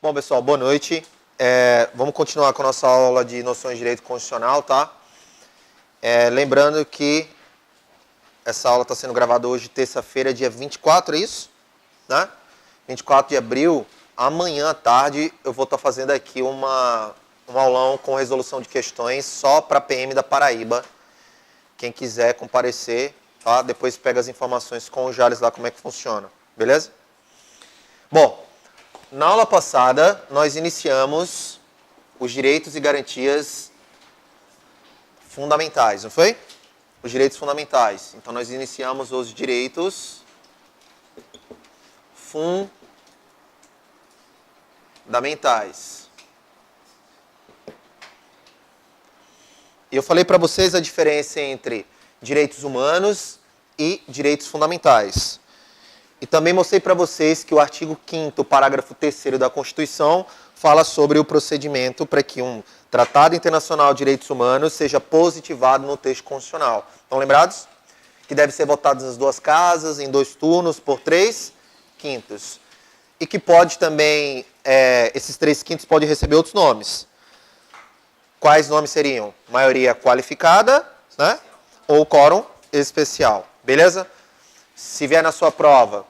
Bom, pessoal, boa noite. Vamos continuar com a nossa aula de noções de direito constitucional, tá? Lembrando que essa aula está sendo gravada hoje, terça-feira, dia 24, é isso? Né? 24 de abril, amanhã à tarde, eu vou estar fazendo aqui um aulão com resolução de questões só para a PM da Paraíba. Quem quiser comparecer, tá? Depois pega as informações com o Jales lá, como é que funciona, beleza? Bom, na aula passada, nós iniciamos os direitos e garantias fundamentais, não foi? Os direitos fundamentais. Então, nós iniciamos os direitos fundamentais. E eu falei para vocês a diferença entre direitos humanos e direitos fundamentais. E também mostrei para vocês que o artigo 5º, parágrafo 3º da Constituição, fala sobre o procedimento para que um Tratado Internacional de Direitos Humanos seja positivado no texto constitucional. Estão lembrados? Que deve ser votado nas duas casas, em 2 turnos, por 3/5. E que pode também, esses 3/5 podem receber outros nomes. Quais nomes seriam? Maioria qualificada, né? Ou quórum especial. Beleza? Se vier na sua prova,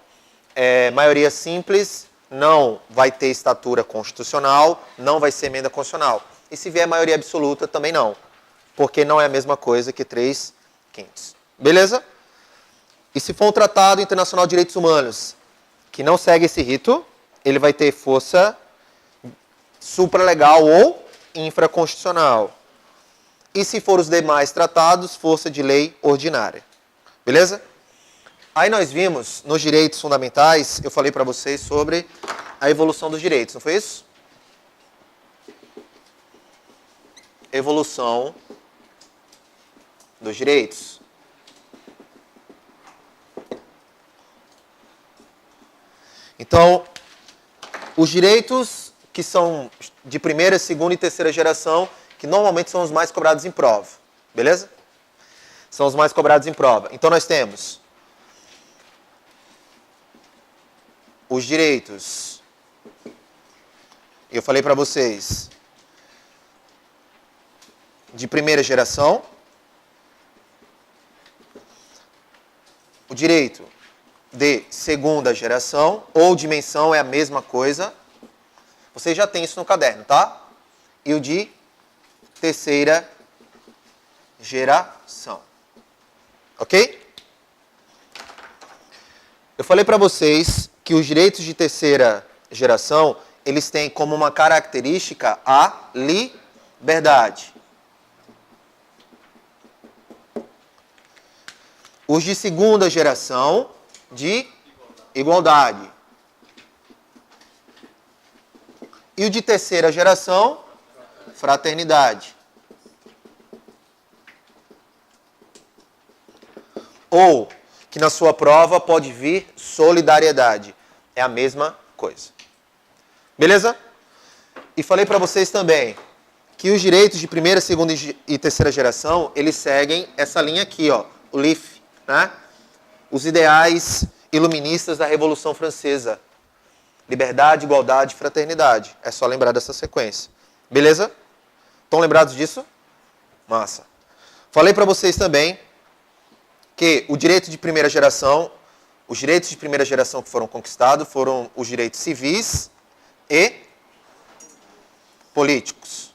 maioria simples, não vai ter estatura constitucional, não vai ser emenda constitucional. E se vier maioria absoluta, também não. Porque não é a mesma coisa que 3/5. Beleza? E se for um Tratado Internacional de Direitos Humanos que não segue esse rito, ele vai ter força supralegal ou infraconstitucional. E se for os demais tratados, força de lei ordinária. Beleza? Aí nós vimos, nos direitos fundamentais, eu falei para vocês sobre a evolução dos direitos, não foi isso? Evolução dos direitos. Então, os direitos que são de primeira, segunda e terceira geração, que normalmente são os mais cobrados em prova, beleza? São os mais cobrados em prova. Então nós temos os direitos, eu falei para vocês, de primeira geração, o direito de segunda geração, ou dimensão é a mesma coisa, vocês já têm isso no caderno, tá? E o de terceira geração, ok? Eu falei para vocês que os direitos de terceira geração, eles têm como uma característica a liberdade. Os de segunda geração, de igualdade. E o de terceira geração, fraternidade. Ou, que na sua prova pode vir solidariedade. É a mesma coisa. Beleza? E falei para vocês também que os direitos de primeira, segunda e terceira geração, eles seguem essa linha aqui, ó, o LIF, né? Os ideais iluministas da Revolução Francesa. Liberdade, igualdade e fraternidade. É só lembrar dessa sequência. Beleza? Estão lembrados disso? Massa. Falei para vocês também que o direito de primeira geração, os direitos de primeira geração que foram conquistados foram os direitos civis e políticos.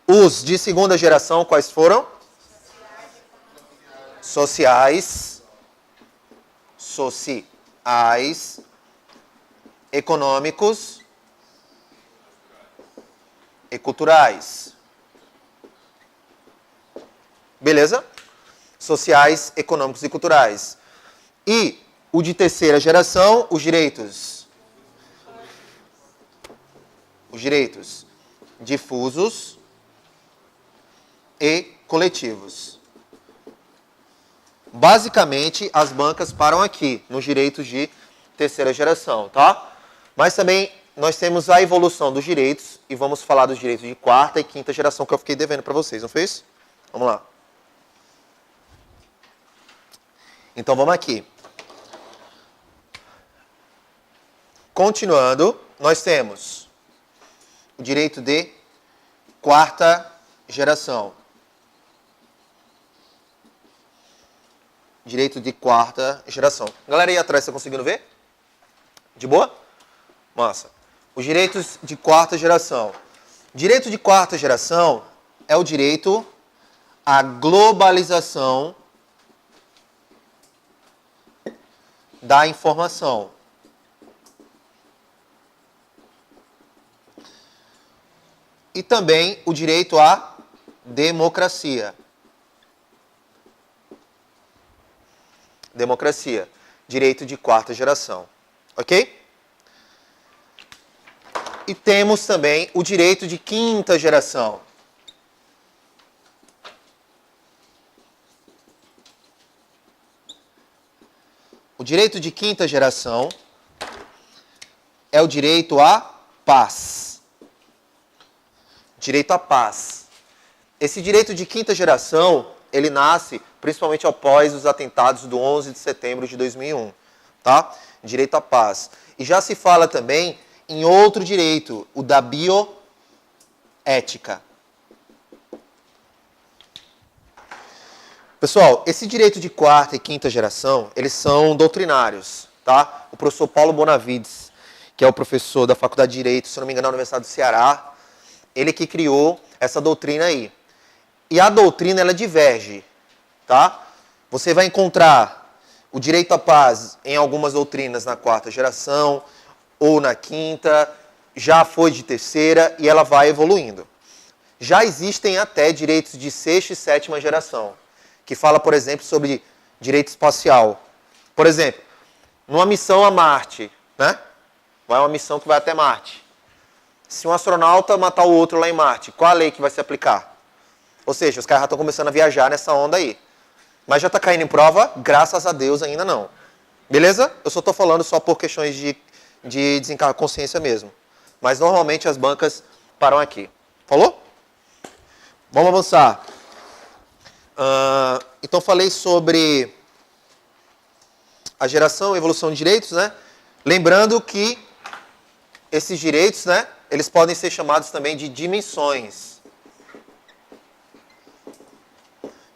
Os de segunda geração, quais foram? Sociais, econômicos e culturais. Beleza? Sociais, econômicos e culturais. E o de terceira geração, os direitos difusos e coletivos. Basicamente, as bancas param aqui, nos direitos de terceira geração, tá? Mas também nós temos a evolução dos direitos, e vamos falar dos direitos de quarta e quinta geração, que eu fiquei devendo para vocês, não foi isso? Vamos lá. Então, vamos aqui. Continuando, nós temos o direito de quarta geração. Direito de quarta geração. Galera aí atrás, tá conseguindo ver? De boa? Massa. Os direitos de quarta geração. Direito de quarta geração é o direito à globalização da informação. E também o direito à democracia. Democracia. Direito de quarta geração. Ok? E temos também o direito de quinta geração. O direito de quinta geração é o direito à paz. Direito à paz. Esse direito de quinta geração, ele nasce principalmente após os atentados do 11 de setembro de 2001, tá? Direito à paz. E já se fala também em outro direito, o da bioética. Pessoal, esse direito de quarta e quinta geração, eles são doutrinários, tá? O professor Paulo Bonavides, que é o professor da Faculdade de Direito, se não me engano, da Universidade do Ceará, ele que criou essa doutrina aí. E a doutrina, ela diverge, tá? Você vai encontrar o direito à paz em algumas doutrinas na quarta geração, ou na quinta, já foi de terceira, e ela vai evoluindo. Já existem até direitos de sexta e sétima geração, que fala, por exemplo, sobre direito espacial. Por exemplo, numa missão a Marte, né? Vai uma missão que vai até Marte. Se um astronauta matar o outro lá em Marte, qual a lei que vai se aplicar? Ou seja, os caras já estão começando a viajar nessa onda aí. Mas já está caindo em prova? Graças a Deus ainda não. Beleza? Eu só estou falando só por questões de desencargo de consciência mesmo. Mas normalmente as bancas param aqui. Falou? Vamos avançar. Então falei sobre a geração e evolução de direitos, né? Lembrando que esses direitos, né, eles podem ser chamados também de dimensões.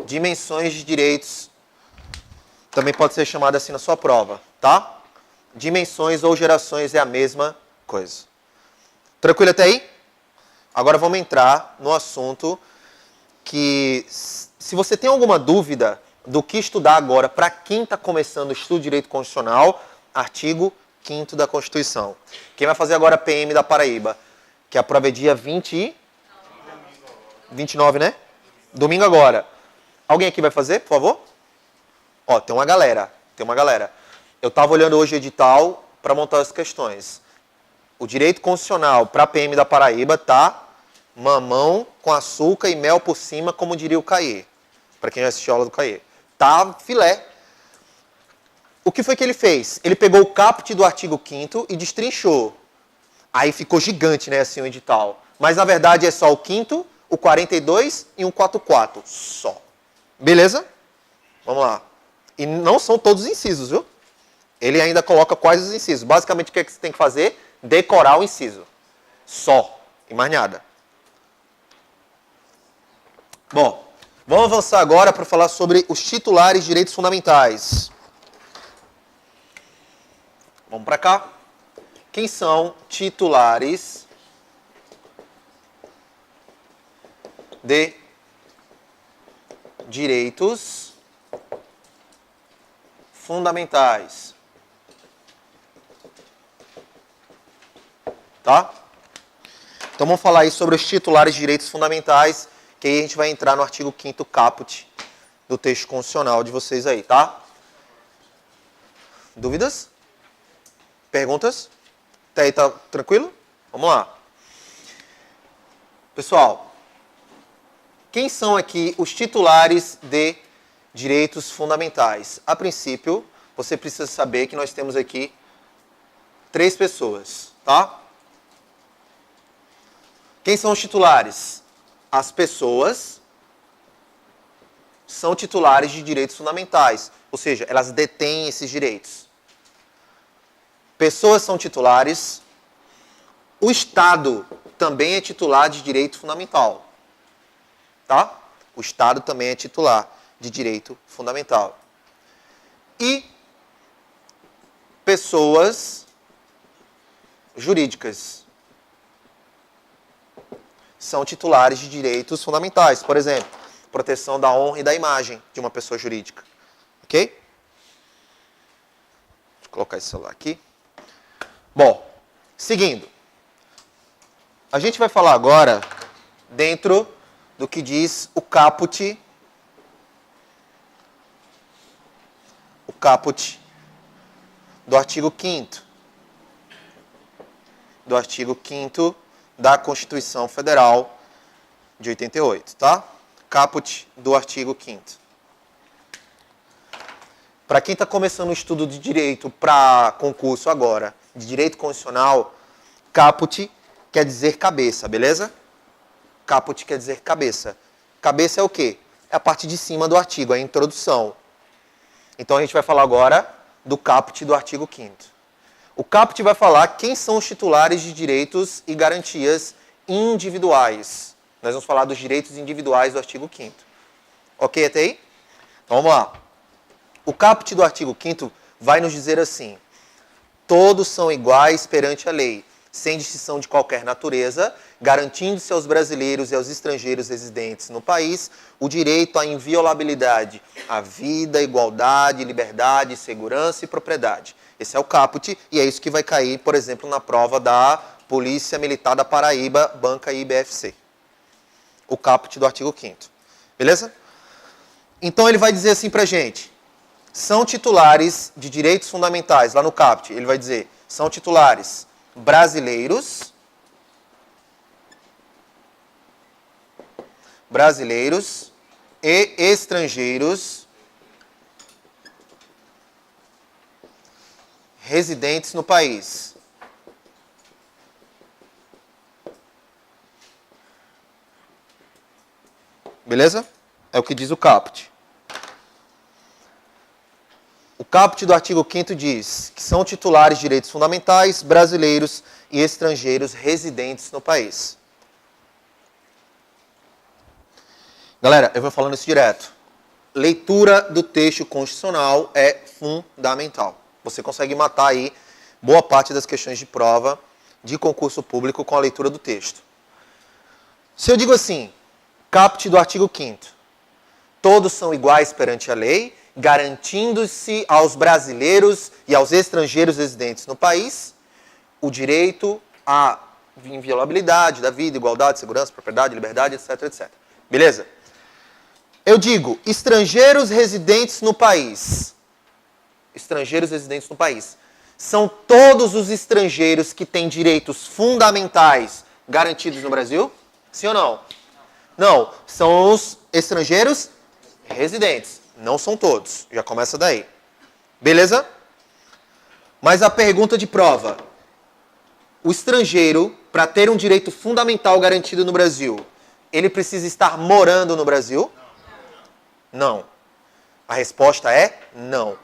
Dimensões de direitos. Também pode ser chamado assim na sua prova, tá? Dimensões ou gerações é a mesma coisa. Tranquilo até aí? Agora vamos entrar no assunto que, se você tem alguma dúvida do que estudar agora para quem está começando o estudo de direito constitucional, artigo 5º da Constituição. Quem vai fazer agora a PM da Paraíba? Que a prova é dia 29, né? Domingo agora. Alguém aqui vai fazer, por favor? Ó, tem uma galera. Eu estava olhando hoje o edital para montar as questões. O direito constitucional para a PM da Paraíba tá mamão com açúcar e mel por cima, como diria o Caê. Para quem já assistiu a aula do Caê. Tá filé. O que foi que ele fez? Ele pegou o caput do artigo 5º e destrinchou. Aí ficou gigante, né, assim, o edital. Mas, na verdade, é só o 5º, o 42 e um 44. Só. Beleza? Vamos lá. E não são todos os incisos, viu? Ele ainda coloca quais os incisos. Basicamente, o que você tem que fazer? Decorar o inciso. Só. E mais nada. Bom, vamos avançar agora para falar sobre os titulares de direitos fundamentais. Vamos para cá. Quem são titulares de direitos fundamentais? Tá? Então vamos falar aí sobre os titulares de direitos fundamentais, que aí a gente vai entrar no artigo 5º caput do texto constitucional de vocês aí, tá? Dúvidas? Perguntas? Até aí tá tranquilo? Vamos lá. Pessoal, quem são aqui os titulares de direitos fundamentais? A princípio, você precisa saber que nós temos aqui 3 pessoas, tá? Quem são os titulares? As pessoas são titulares de direitos fundamentais, ou seja, elas detêm esses direitos. Pessoas são titulares. O Estado também é titular de direito fundamental. Tá? O Estado também é titular de direito fundamental. E pessoas jurídicas são titulares de direitos fundamentais. Por exemplo, proteção da honra e da imagem de uma pessoa jurídica. Ok? Deixa eu colocar esse celular aqui. Bom, seguindo. A gente vai falar agora dentro do que diz o caput. O caput do artigo 5º. Do artigo 5º da Constituição Federal de 88, tá? Caput do artigo 5º. Para quem está começando o estudo de direito para concurso agora, de direito constitucional, caput quer dizer cabeça, beleza? Caput quer dizer cabeça. Cabeça é o quê? É a parte de cima do artigo, é a introdução. Então a gente vai falar agora do caput do artigo 5º. O caput vai falar quem são os titulares de direitos e garantias individuais. Nós vamos falar dos direitos individuais do artigo 5º. Ok até aí? Então vamos lá. O caput do artigo 5º vai nos dizer assim: todos são iguais perante a lei, sem distinção de qualquer natureza, garantindo-se aos brasileiros e aos estrangeiros residentes no país o direito à inviolabilidade, à vida, igualdade, liberdade, segurança e propriedade. Esse é o caput e é isso que vai cair, por exemplo, na prova da Polícia Militar da Paraíba, banca IBFC. O caput do artigo 5º. Beleza? Então ele vai dizer assim pra gente: são titulares de direitos fundamentais, lá no caput, ele vai dizer, são titulares brasileiros e estrangeiros residentes no país. Beleza? É o que diz o caput. O caput do artigo 5º diz que são titulares de direitos fundamentais, brasileiros e estrangeiros residentes no país. Galera, eu vou falando isso direto. Leitura do texto constitucional é fundamental. Você consegue matar aí boa parte das questões de prova de concurso público com a leitura do texto. Se eu digo assim, caput do artigo 5º, todos são iguais perante a lei, garantindo-se aos brasileiros e aos estrangeiros residentes no país o direito à inviolabilidade da vida, igualdade, segurança, propriedade, liberdade, etc, etc. Beleza? Eu digo, estrangeiros residentes no país. Estrangeiros residentes no país. São todos os estrangeiros que têm direitos fundamentais garantidos no Brasil? Sim ou não? Não. São os estrangeiros residentes. Não são todos. Já começa daí. Beleza? Mas a pergunta de prova. O estrangeiro, para ter um direito fundamental garantido no Brasil, ele precisa estar morando no Brasil? Não. A resposta é não.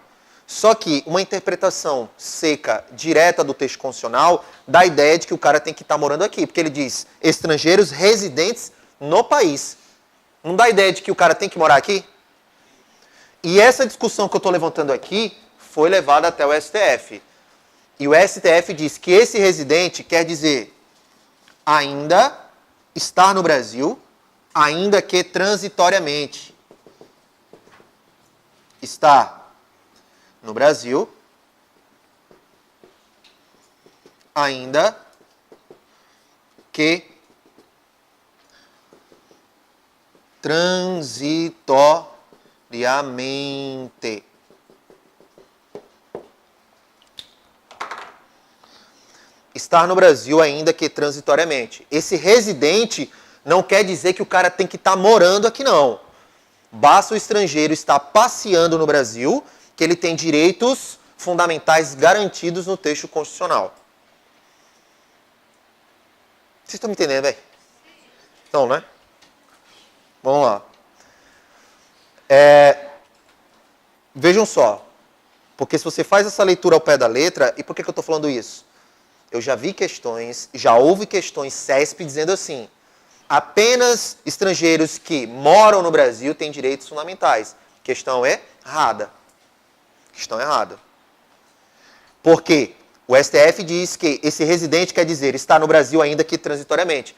Só que uma interpretação seca, direta do texto constitucional, dá a ideia de que o cara tem que estar morando aqui. Porque ele diz estrangeiros residentes no país. Não dá a ideia de que o cara tem que morar aqui? E essa discussão que eu estou levantando aqui foi levada até o STF. E o STF diz que esse residente quer dizer ainda estar no Brasil, ainda que transitoriamente. Estar no Brasil, ainda que transitoriamente. Estar no Brasil ainda que transitoriamente. Esse residente não quer dizer que o cara tem que estar morando aqui, não. Basta o estrangeiro estar passeando no Brasil, que ele tem direitos fundamentais garantidos no texto constitucional. Vocês estão me entendendo, velho? Então, né? Vamos lá. Vejam só. Porque se você faz essa leitura ao pé da letra, e por que eu estou falando isso? Eu já vi questões, já houve questões CESP dizendo assim, apenas estrangeiros que moram no Brasil têm direitos fundamentais. Questão errada. Questão errada. Por quê? O STF diz que esse residente quer dizer está no Brasil ainda que transitoriamente.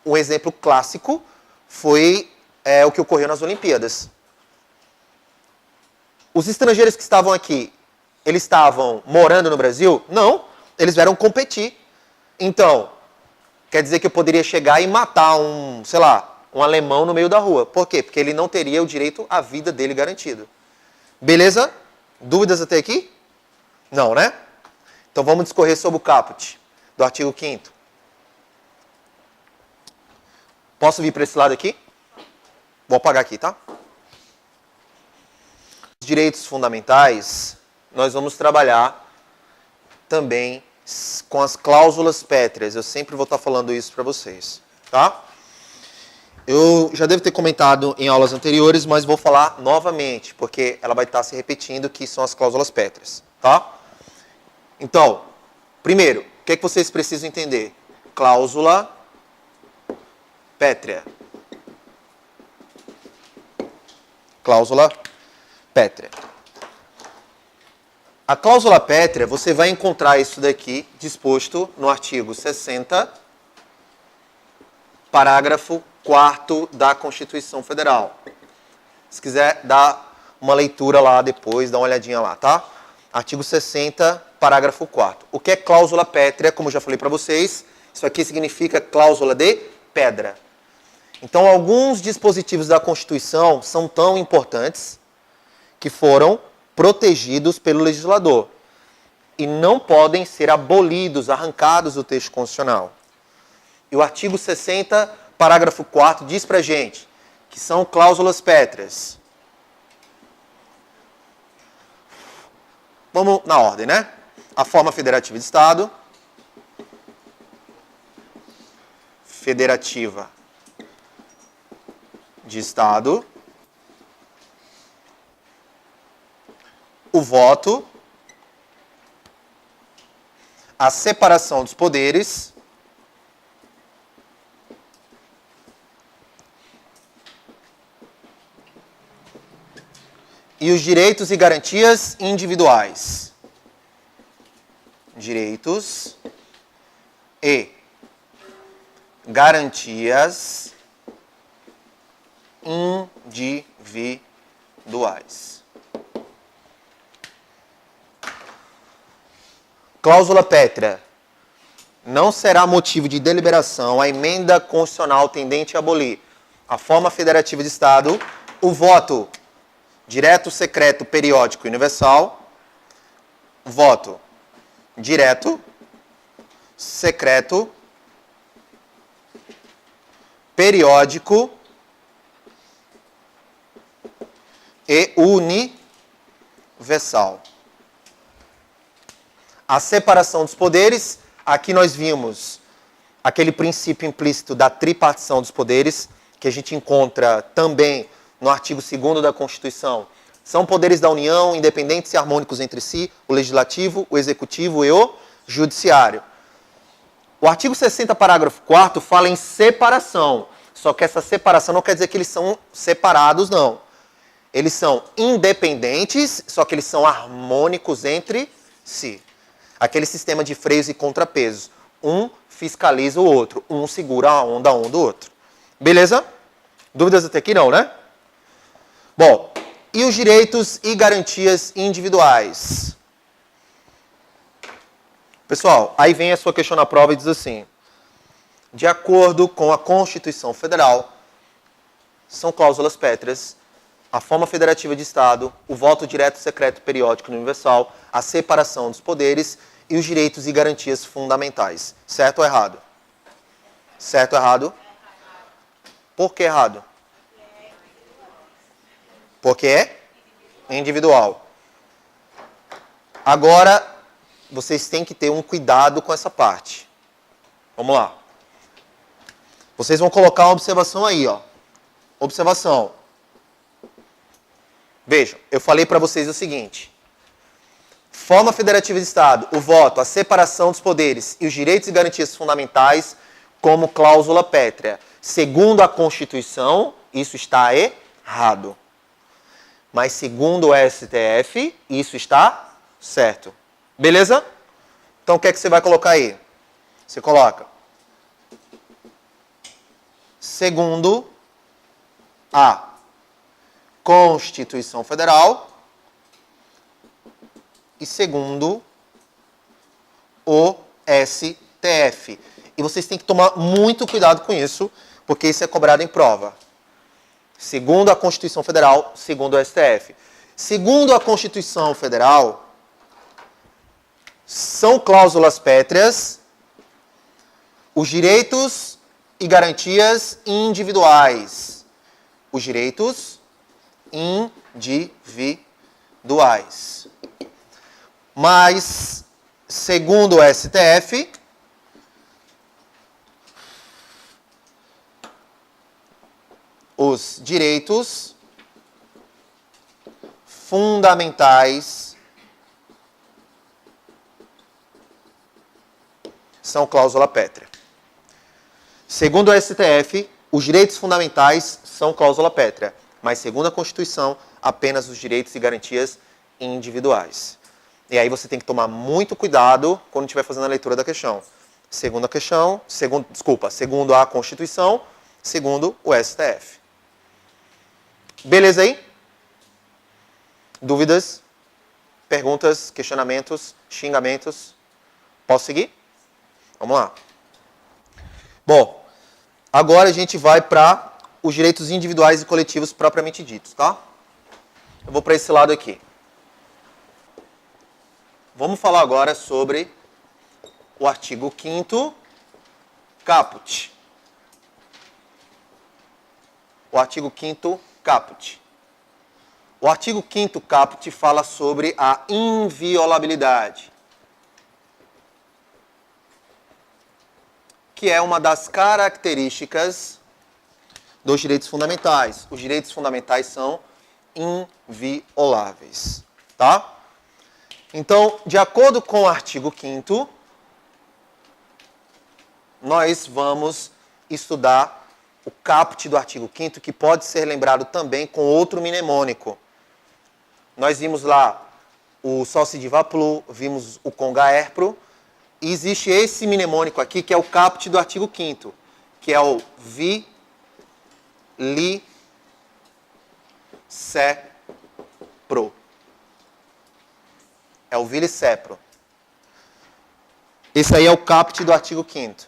Um exemplo clássico foi o que ocorreu nas Olimpíadas. Os estrangeiros que estavam aqui, eles estavam morando no Brasil? Não, eles vieram competir. Então, quer dizer que eu poderia chegar e matar um alemão no meio da rua. Por quê? Porque ele não teria o direito à vida dele garantido. Beleza? Dúvidas até aqui? Não, né? Então vamos discorrer sobre o caput do artigo 5º. Posso vir para esse lado aqui? Vou apagar aqui, tá? Os direitos fundamentais, nós vamos trabalhar também com as cláusulas pétreas. Eu sempre vou estar falando isso para vocês, tá? Eu já devo ter comentado em aulas anteriores, mas vou falar novamente, porque ela vai estar se repetindo, que são as cláusulas pétreas, tá? Então, primeiro, o que é que vocês precisam entender? Cláusula pétrea. Cláusula pétrea. A cláusula pétrea, você vai encontrar isso daqui disposto no artigo 60, parágrafo 4º da Constituição Federal. Se quiser dar uma leitura lá depois, dá uma olhadinha lá, tá? Artigo 60, parágrafo 4º. O que é cláusula pétrea? Como eu já falei para vocês, isso aqui significa cláusula de pedra. Então, alguns dispositivos da Constituição são tão importantes que foram protegidos pelo legislador e não podem ser abolidos, arrancados do texto constitucional. E o artigo 60, parágrafo 4º, diz pra gente que são cláusulas pétreas. Vamos na ordem, né? A forma federativa de Estado. Federativa de Estado. O voto. A separação dos poderes. E os direitos e garantias individuais. Direitos e garantias individuais. Cláusula pétrea. Não será motivo de deliberação a emenda constitucional tendente a abolir a forma federativa de Estado, o voto direto, secreto, periódico e universal, voto direto, secreto, periódico e universal. A separação dos poderes, aqui nós vimos aquele princípio implícito da tripartição dos poderes, que a gente encontra também no artigo 2º da Constituição. São poderes da União, independentes e harmônicos entre si, o Legislativo, o Executivo e o Judiciário. O artigo 60, parágrafo 4º, fala em separação. Só que essa separação não quer dizer que eles são separados, não. Eles são independentes, só que eles são harmônicos entre si. Aquele sistema de freios e contrapesos. Um fiscaliza o outro. Um segura a onda um do outro. Beleza? Dúvidas até aqui não, né? Bom, e os direitos e garantias individuais? Pessoal, aí vem a sua questão na prova e diz assim: de acordo com a Constituição Federal, são cláusulas pétreas, a forma federativa de Estado, o voto direto, secreto, periódico e universal, a separação dos poderes e os direitos e garantias fundamentais. Certo ou errado? Certo ou errado? Por que errado? Porque é individual. Agora, vocês têm que ter um cuidado com essa parte. Vamos lá. Vocês vão colocar uma observação aí, ó. Observação. Vejam, eu falei para vocês o seguinte. Forma federativa de Estado, o voto, a separação dos poderes e os direitos e garantias fundamentais como cláusula pétrea. Segundo a Constituição, isso está errado. Mas segundo o STF, isso está certo. Beleza? Então o que é que você vai colocar aí? Você coloca: segundo a Constituição Federal e segundo o STF. E vocês têm que tomar muito cuidado com isso, porque isso é cobrado em prova. Segundo a Constituição Federal, segundo o STF. Segundo a Constituição Federal, são cláusulas pétreas os direitos e garantias individuais. Os direitos individuais. Mas, segundo o STF, os direitos fundamentais são cláusula pétrea. Segundo o STF, os direitos fundamentais são cláusula pétrea, mas segundo a Constituição, apenas os direitos e garantias individuais. E aí você tem que tomar muito cuidado quando estiver fazendo a leitura da questão. Segundo a Constituição, segundo o STF. Beleza aí? Dúvidas? Perguntas? Questionamentos? Xingamentos? Posso seguir? Vamos lá. Bom, agora a gente vai para os direitos individuais e coletivos propriamente ditos, tá? Eu vou para esse lado aqui. Vamos falar agora sobre o artigo 5º, caput. O artigo 5º, caput. O artigo 5º, caput, fala sobre a inviolabilidade, que é uma das características dos direitos fundamentais. Os direitos fundamentais são invioláveis, tá? Então, de acordo com o artigo 5º, nós vamos estudar o caput do artigo 5º, que pode ser lembrado também com outro mnemônico. Nós vimos lá o Salsidiva Plu, vimos o Conga Erpro, e existe esse mnemônico aqui, que é o caput do artigo 5º, que é o vi, li, se, pro. É o vili sepro. Esse aí é o caput do artigo 5º.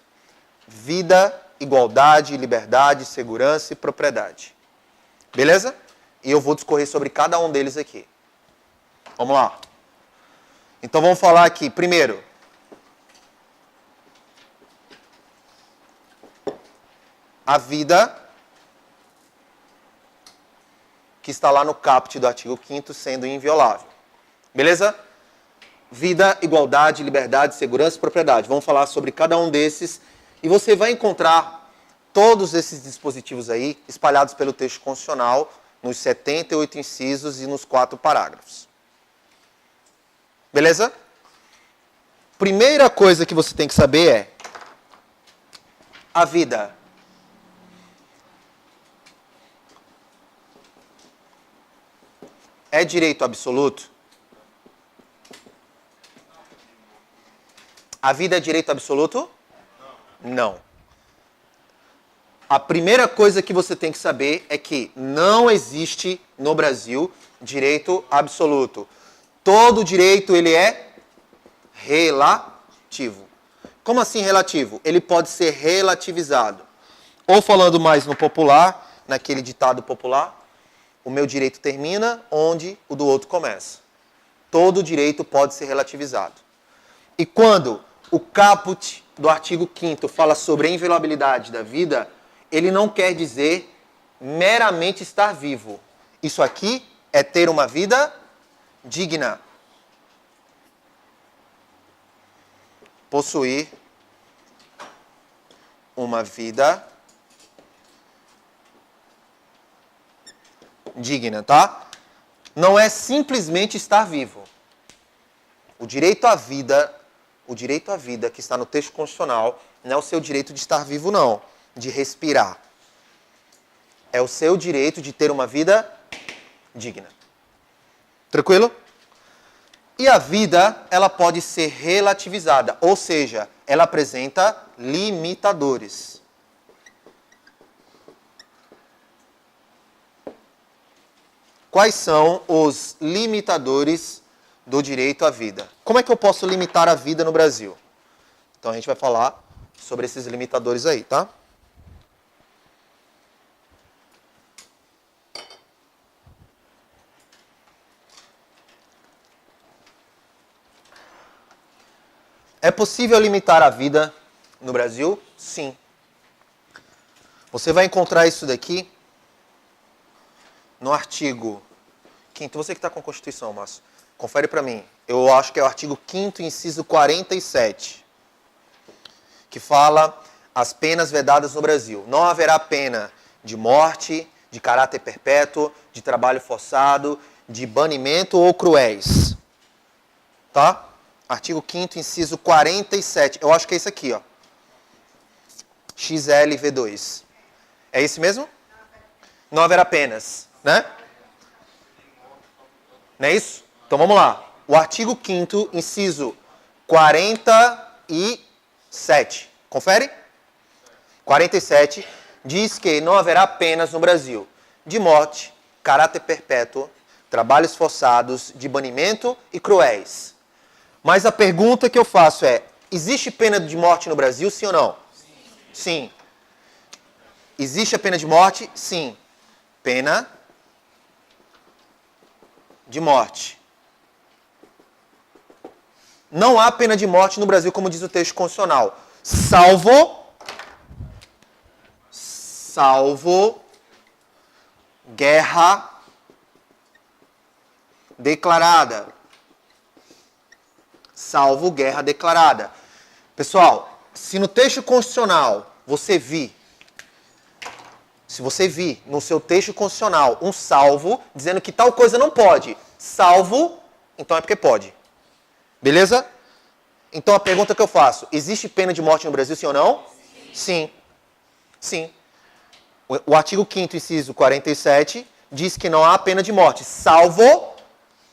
Vida, igualdade, liberdade, segurança e propriedade. Beleza? E eu vou discorrer sobre cada um deles aqui. Vamos lá. Então vamos falar aqui, primeiro, a vida, que está lá no caput do artigo 5º, sendo inviolável. Beleza? Vida, igualdade, liberdade, segurança e propriedade. Vamos falar sobre cada um desses. E você vai encontrar todos esses dispositivos aí espalhados pelo texto constitucional, nos 78 incisos e nos 4 parágrafos. Beleza? Primeira coisa que você tem que saber é: a vida é direito absoluto? A vida é direito absoluto? Não. A primeira coisa que você tem que saber é que não existe no Brasil direito absoluto. Todo direito ele é relativo. Como assim relativo? Ele pode ser relativizado. Ou falando mais no popular, naquele ditado popular, o meu direito termina onde o do outro começa. Todo direito pode ser relativizado. E quando o caput do artigo 5º fala sobre a inviolabilidade da vida, ele não quer dizer meramente estar vivo. Isso aqui é ter uma vida digna. Possuir uma vida digna, tá? Não é simplesmente estar vivo. o direito à vida que está no texto constitucional não é o seu direito de estar vivo, não, de respirar. É o seu direito de ter uma vida digna. Tranquilo? E a vida, ela pode ser relativizada, ou seja, ela apresenta limitadores. Quais são os limitadores do direito à vida? Como é que eu posso limitar a vida no Brasil? Então a gente vai falar sobre esses limitadores aí, tá? É possível limitar a vida no Brasil? Sim. Você vai encontrar isso daqui no artigo 5º. Você que está com a Constituição, Márcio, confere para mim. Eu acho que é o artigo 5º, inciso 47, que fala as penas vedadas no Brasil. Não haverá pena de morte, de caráter perpétuo, de trabalho forçado, de banimento ou cruéis. Tá? Artigo 5º, inciso 47. Eu acho que é isso aqui, ó. XLV2. É esse mesmo? Não haverá penas, né? Não é isso? Então vamos lá. O artigo 5º, inciso 47. Confere? 47 diz que não haverá penas no Brasil de morte, caráter perpétuo, trabalhos forçados, de banimento e cruéis. Mas a pergunta que eu faço é, existe pena de morte no Brasil, sim ou não? Sim. Existe a pena de morte? Sim. Pena de morte. Não há pena de morte no Brasil, como diz o texto constitucional, salvo guerra declarada. Salvo guerra declarada. Pessoal, se no texto constitucional se você vir no seu texto constitucional um salvo dizendo que tal coisa não pode, salvo, então é porque pode. Beleza? Então a pergunta que eu faço, existe pena de morte no Brasil, sim ou não? Sim. Sim. O artigo 5º, inciso 47, diz que não há pena de morte, salvo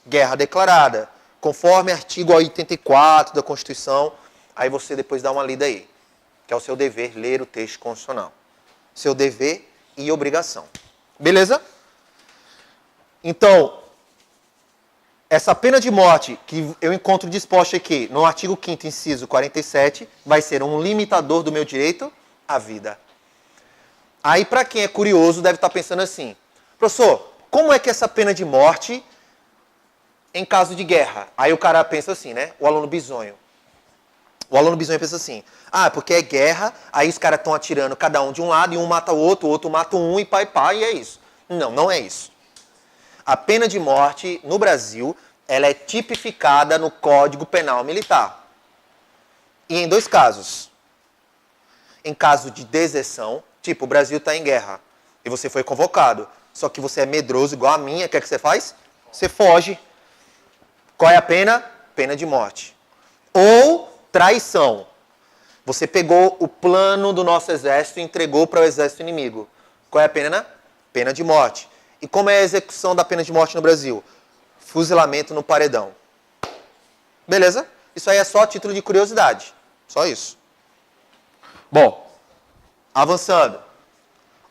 guerra declarada. Conforme artigo 84 da Constituição, aí você depois dá uma lida aí, que é o seu dever ler o texto constitucional. Seu dever e obrigação. Beleza? Então, essa pena de morte que eu encontro disposta aqui no artigo 5º, inciso 47, vai ser um limitador do meu direito à vida. Aí, para quem é curioso, deve estar pensando assim, professor, como é que essa pena de morte em caso de guerra? Aí o cara pensa assim, né? O aluno bizonho. O aluno bizonho pensa assim, porque é guerra, aí os caras estão atirando cada um de um lado, e um mata o outro mata um, e pai, e é isso. Não, não é isso. A pena de morte no Brasil, ela é tipificada no Código Penal Militar. E em 2 casos. Em caso de deserção, tipo, o Brasil está em guerra, e você foi convocado, só que você é medroso igual a minha, o que é que você faz? Você foge. Qual é a pena? Pena de morte. Ou traição. Você pegou o plano do nosso exército e entregou para o exército inimigo. Qual é a pena? Pena de morte. E como é a execução da pena de morte no Brasil? Fuzilamento no paredão. Beleza? Isso aí é só a título de curiosidade. Só isso. Bom, avançando.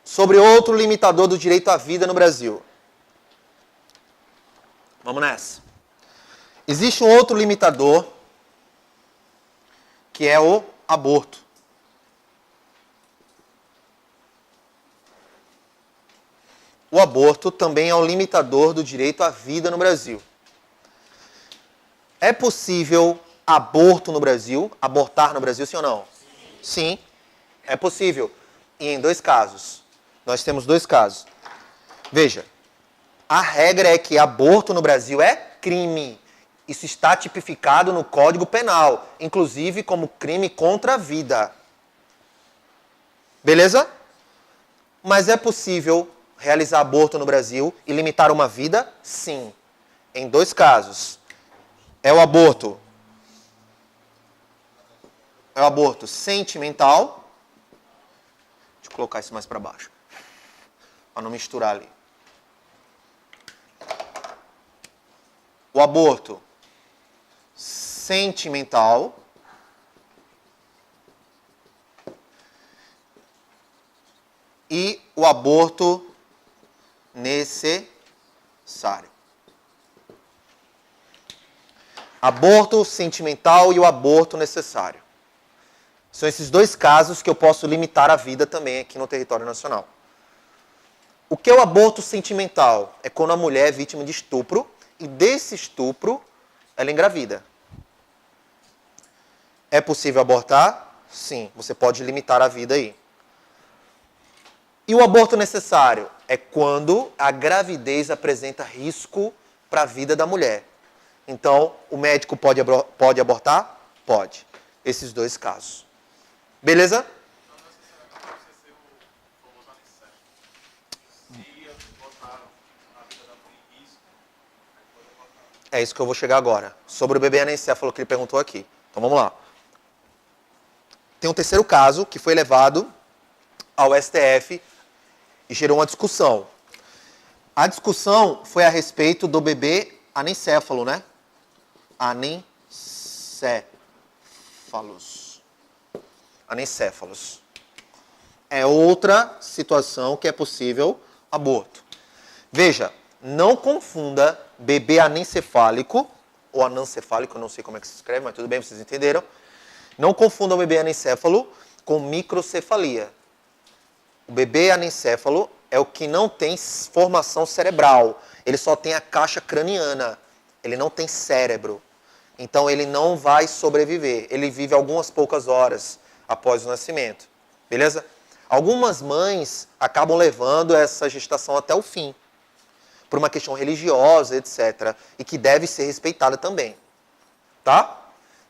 Sobre outro limitador do direito à vida no Brasil. Vamos nessa. Existe um outro limitador, que é o aborto. O aborto também é um limitador do direito à vida no Brasil. É possível aborto no Brasil? Abortar no Brasil, sim ou não? Sim, é possível. E em 2 casos. Nós temos 2 casos. Veja, a regra é que aborto no Brasil é crime. Isso está tipificado no Código Penal, inclusive como crime contra a vida. Beleza? Mas é possível realizar aborto no Brasil e limitar uma vida? Sim. Em 2 casos. É o aborto é o aborto sentimental. Deixa eu colocar isso mais para baixo, para não misturar ali. O aborto sentimental e o aborto necessário. Aborto sentimental e o aborto necessário. São esses dois casos que eu posso limitar a vida também aqui no território nacional. O que é o aborto sentimental? É quando a mulher é vítima de estupro e desse estupro ela engravida. É possível abortar? Sim, você pode limitar a vida aí. E o aborto necessário? É quando a gravidez apresenta risco para a vida da mulher. Então, o médico pode abortar? Pode. Esses dois casos. Beleza? É isso que eu vou chegar agora. Sobre o bebê anencéfalo que ele perguntou aqui. Então vamos lá. Tem um terceiro caso que foi levado ao STF e gerou uma discussão. A discussão foi a respeito do bebê anencéfalo, né? Anencéfalos. É outra situação que é possível aborto. Veja, não confunda bebê anencefálico, ou anencefálico, eu não sei como é que se escreve, mas tudo bem, vocês entenderam. Não confunda o bebê anencéfalo com microcefalia. O bebê anencéfalo é o que não tem formação cerebral. Ele só tem a caixa craniana. Ele não tem cérebro. Então ele não vai sobreviver. Ele vive algumas poucas horas após o nascimento. Beleza? Algumas mães acabam levando essa gestação até o fim. Por uma questão religiosa, etc. E que deve ser respeitada também. Tá?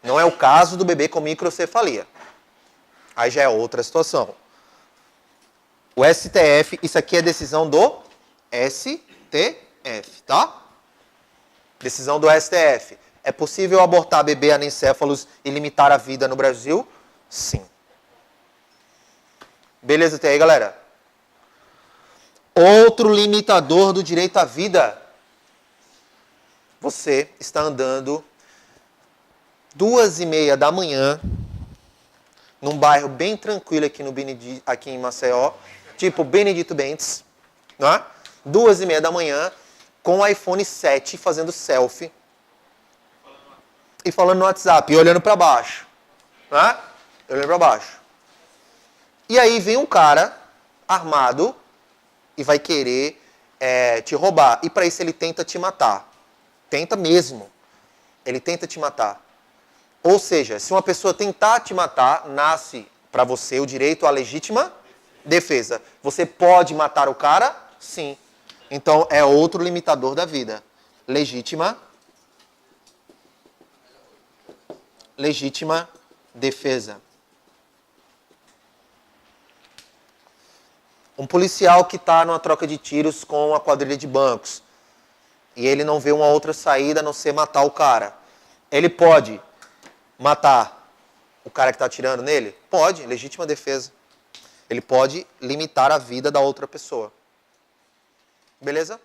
Não é o caso do bebê com microcefalia. Aí já é outra situação. O STF, isso aqui é decisão do STF, tá? Decisão do STF. É possível abortar bebê anencéfalos e limitar a vida no Brasil? Sim. Beleza até aí, galera? Outro limitador do direito à vida. Você está andando 2h30 da manhã, num bairro bem tranquilo aqui em Maceió, tipo Benedito Bentes, né? 2h30 da manhã, com o iPhone 7 fazendo selfie e falando no WhatsApp e olhando para baixo, né? Olhando para baixo. E aí vem um cara armado e vai querer te roubar. E para isso ele tenta te matar. Tenta mesmo. Ele tenta te matar. Ou seja, se uma pessoa tentar te matar, nasce para você o direito à legítima defesa. Você pode matar o cara? Sim. Então é outro limitador da vida. Legítima defesa. Um policial que está numa troca de tiros com uma quadrilha de bancos e ele não vê uma outra saída a não ser matar o cara. Ele pode matar o cara que está atirando nele? Pode, legítima defesa. Ele pode limitar a vida da outra pessoa. Beleza?